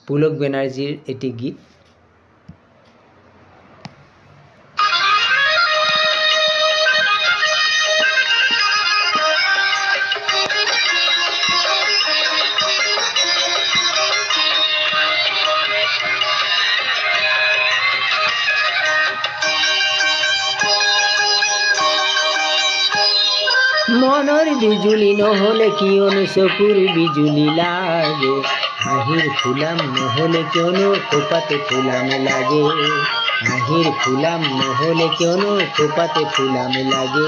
পুলক ব্যানাৰ্জিৰ এটি গীত। মনৰ বিজুলি নহ'লে কিয়নো চকুৰ বিজুলি লাগে, হাঁহিৰ ফুলাম নহ'লে কিয়নো খোপাতে ফুলাম লাগে, হাঁহিৰ ফুলাম নহ'লে কিয়নো খোপাতে ফুলাম লাগে।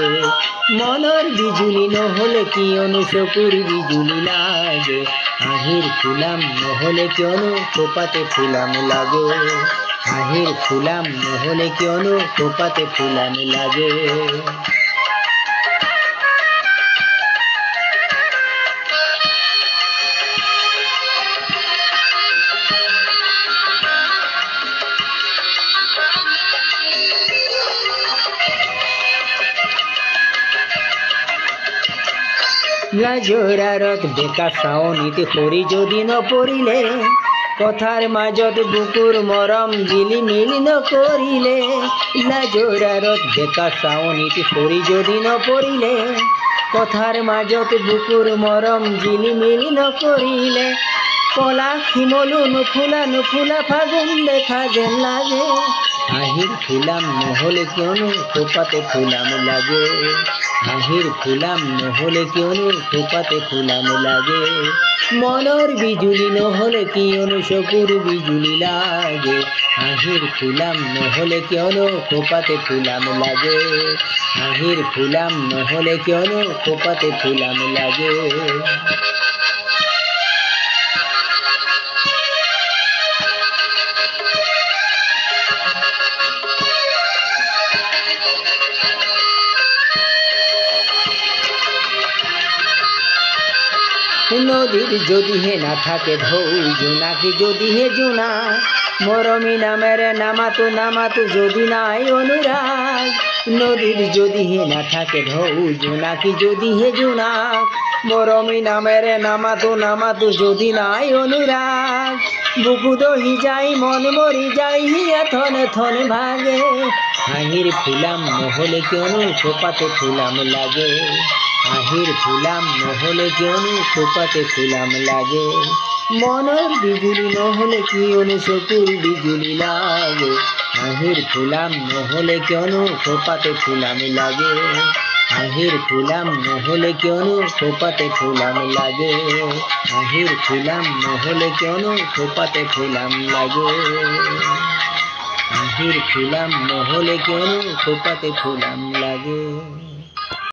মনৰ বিজুলি নহ'লে কিয়নো চকুৰ বিজুলি লাগে, হাঁহিৰ ফুলাম নহ'লে কিয়নো খোপাতে ফুলাম লাগে, হাঁহিৰ ফুলাম নহ'লে কিয়নো খোপাতে ফুলাম লাগে। লাজৰাৰত বেকা চাৱনিত সৰি যদি নপৰিলে, কথাৰ মাজত বুকুৰ মৰম জিলিমিলি নকৰিলে, লাজৰাৰত বেকা চাৱনিত সৰি যদি নপৰিলে, কথাৰ মাজত বুকুৰ মৰম জিলিমিলি নকৰিলে, কলা শিমলু নুফুলা নুফুলা ফাগুন দেখা যেন লাগে, হাঁহিৰ ফুলাম নহ'লে কিয়নো খোপাতে ফুলাম লাগে, হাঁহিৰ ফুলাম নহ'লে কিয়নো খোপাতে ফুলাম লাগে। মনৰ বিজুলি নহ'লে কিয়নো চকুৰ বিজুলি লাগে, হাঁহিৰ ফুলাম নহ'লে কিয়নো খোপাতে ফুলাম লাগে, হাঁহিৰ ফুলাম নহ'লে কিয়নো খোপাতে ফুলাম লাগে। নদীর যদিহে না থাকে ঢৌ, জোনাকি যদিহে জোনা, মরমী নামের নামাতো নামাতো যদি নাই অনুরাগ, নদীর যদিহে না থাকে ঢৌ, জোনাকি যদিহে জোনা, মরমী নামের নামাতো নামাতো যদি নাই অনুরাগ, বুকু দহি যাই মন মরি যাই হিয়া থনে থনে ভাগে, হাঁহির ফুলাম নহ'লে কিয়নো খোপাতে ফুলাম লাগে, হাঁহির ফুলাম নহ'লে কিয়নো খোপাতে ফুলাম লাগে। মনৰ বিজুলি নহ'লে কিয়নো চকুৰ বিজুলি লাগে, হাঁহিৰ ফুলাম নহ'লে কিয়নো খোপাতে ফুলাম লাগে, হাঁহিৰ ফুলাম নহ'লে কিয়নো খোপাতে ফুলাম লাগে, হাঁহিৰ ফুলাম নহ'লে কিয়নো খোপাতে ফুলাম লাগে, হাঁহিৰ ফুলাম নহ'লে কিয়নো খোপাতে ফুলাম লাগে।